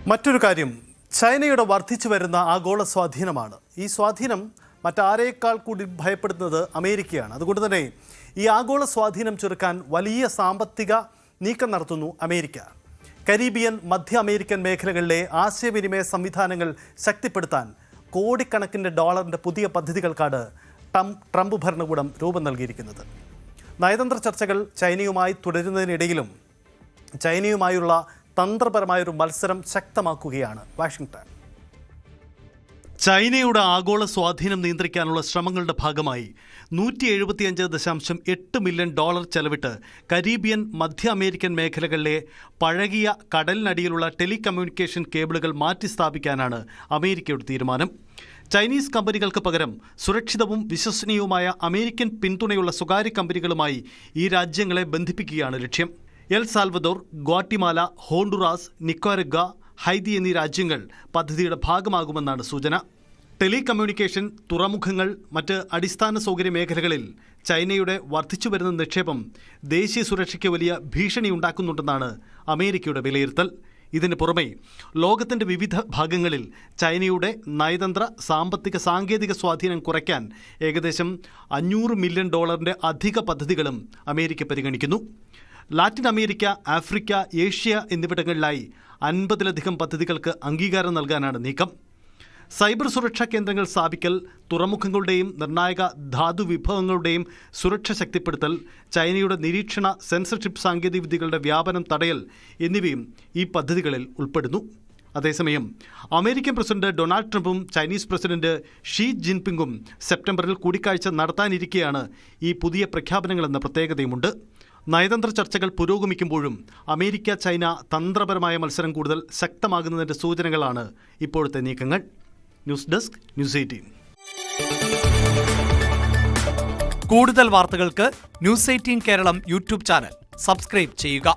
മറ്റൊരു കാര്യം, ചൈനയുടെ വർദ്ധിച്ചു വരുന്ന ആഗോള സ്വാധീനമാണ്. ഈ സ്വാധീനം മറ്റാരേക്കാൾ കൂടി ഭയപ്പെടുന്നത് അമേരിക്കയാണ്. അതുകൊണ്ട് തന്നെ ഈ ആഗോള സ്വാധീനം ചുരുക്കാൻ വലിയ സാമ്പത്തിക നീക്കം നടത്തുന്നു അമേരിക്ക. കരീബിയൻ, മധ്യ അമേരിക്കൻ മേഖലകളിലെ ആശയവിനിമയ സംവിധാനങ്ങൾ ശക്തിപ്പെടുത്താൻ കോടിക്കണക്കിന് ഡോളറിൻ്റെ പുതിയ പദ്ധതികൾക്കാണ് ട്രംപ് ഭരണകൂടം രൂപം നൽകിയിരിക്കുന്നത്. നയതന്ത്ര ചർച്ചകൾ ചൈനയുമായി തുടരുന്നതിനിടയിലും ചൈനയുമായുള്ള തന്ത്രപരമായൊരു മത്സരം ശക്തമാക്കുകയാണ് വാഷിംഗ്ടൺ. ചൈനയുടെ ആഗോള സ്വാധീനം നിയന്ത്രിക്കാനുള്ള ശ്രമങ്ങളുടെ ഭാഗമായി $175.8 മില്യൺ ചെലവിട്ട് കരീബിയൻ, മധ്യ അമേരിക്കൻ മേഖലകളിലെ പഴകിയ കടലിനടിയിലുള്ള ടെലികമ്മ്യൂണിക്കേഷൻ കേബിളുകൾ മാറ്റി സ്ഥാപിക്കാനാണ് അമേരിക്കയുടെ തീരുമാനം. ചൈനീസ് കമ്പനികൾക്ക് പകരം സുരക്ഷിതവും വിശ്വസനീയവുമായ അമേരിക്കൻ പിന്തുണയുള്ള സ്വകാര്യ കമ്പനികളുമായി ഈ രാജ്യങ്ങളെ ബന്ധിപ്പിക്കുകയാണ് ലക്ഷ്യം. El Salvador, Guatemala, Honduras, Nicaragua, Haiti എന്നീ രാജ്യങ്ങൾ പദ്ധതിയുടെ ഭാഗമാകുമെന്നാണ് സൂചന. ടെലികമ്മ്യൂണിക്കേഷൻ, തുറമുഖങ്ങൾ, മറ്റ് അടിസ്ഥാന സൗകര്യ മേഖലകളിൽ ചൈനയുടെ വർദ്ധിച്ചുവരുന്ന നിക്ഷേപം ദേശീയ സുരക്ഷയ്ക്ക് വലിയ ഭീഷണിയുണ്ടാക്കുന്നുണ്ടെന്നാണ് അമേരിക്കയുടെ വിലയിരുത്തൽ. ഇതിന് പുറമെ ലോകത്തിൻ്റെ വിവിധ ഭാഗങ്ങളിൽ ചൈനയുടെ നയതന്ത്ര, സാമ്പത്തിക, സാങ്കേതിക സ്വാധീനം കുറയ്ക്കാൻ ഏകദേശം $500 മില്യൺ അധിക പദ്ധതികളും അമേരിക്ക പരിഗണിക്കുന്നു. ലാറ്റിൻ അമേരിക്ക, ആഫ്രിക്ക, ഏഷ്യ എന്നിവിടങ്ങളിലായി 50-ലധികം പദ്ധതികൾക്ക് അംഗീകാരം നൽകാനാണ് നീക്കം. സൈബർ സുരക്ഷാ കേന്ദ്രങ്ങൾ സ്ഥാപിക്കൽ, തുറമുഖങ്ങളുടെയും നിർണായക ധാതു വിഭവങ്ങളുടെയും സുരക്ഷ ശക്തിപ്പെടുത്തൽ, ചൈനയുടെ നിരീക്ഷണ സെൻസർഷിപ്പ് സാങ്കേതികവിദ്യകളുടെ വ്യാപനം തടയൽ എന്നിവയും ഈ പദ്ധതികളിൽ ഉൾപ്പെടുന്നു. അതേസമയം അമേരിക്കൻ പ്രസിഡന്റ് ഡൊണാൾഡ് ട്രംപും ചൈനീസ് പ്രസിഡന്റ് ഷീ ജിൻപിങ്ങും സെപ്റ്റംബറിൽ കൂടിക്കാഴ്ച നടത്താനിരിക്കെയാണ് ഈ പുതിയ പ്രഖ്യാപനങ്ങളെന്ന പ്രത്യേകതയുമുണ്ട്. നയതന്ത്ര ചർച്ചകൾ പുരോഗമിക്കുമ്പോഴും അമേരിക്ക ചൈന തന്ത്രപരമായ മത്സരം കൂടുതൽ ശക്തമാകുന്നതിൻ്റെ സൂചനകളാണ് ഇപ്പോഴത്തെ നീക്കങ്ങൾ. News desk, news 18. കൂടുതൽ വാർത്തകൾക്ക് news 18 Keralam YouTube channel subscribe ചെയ്യുക.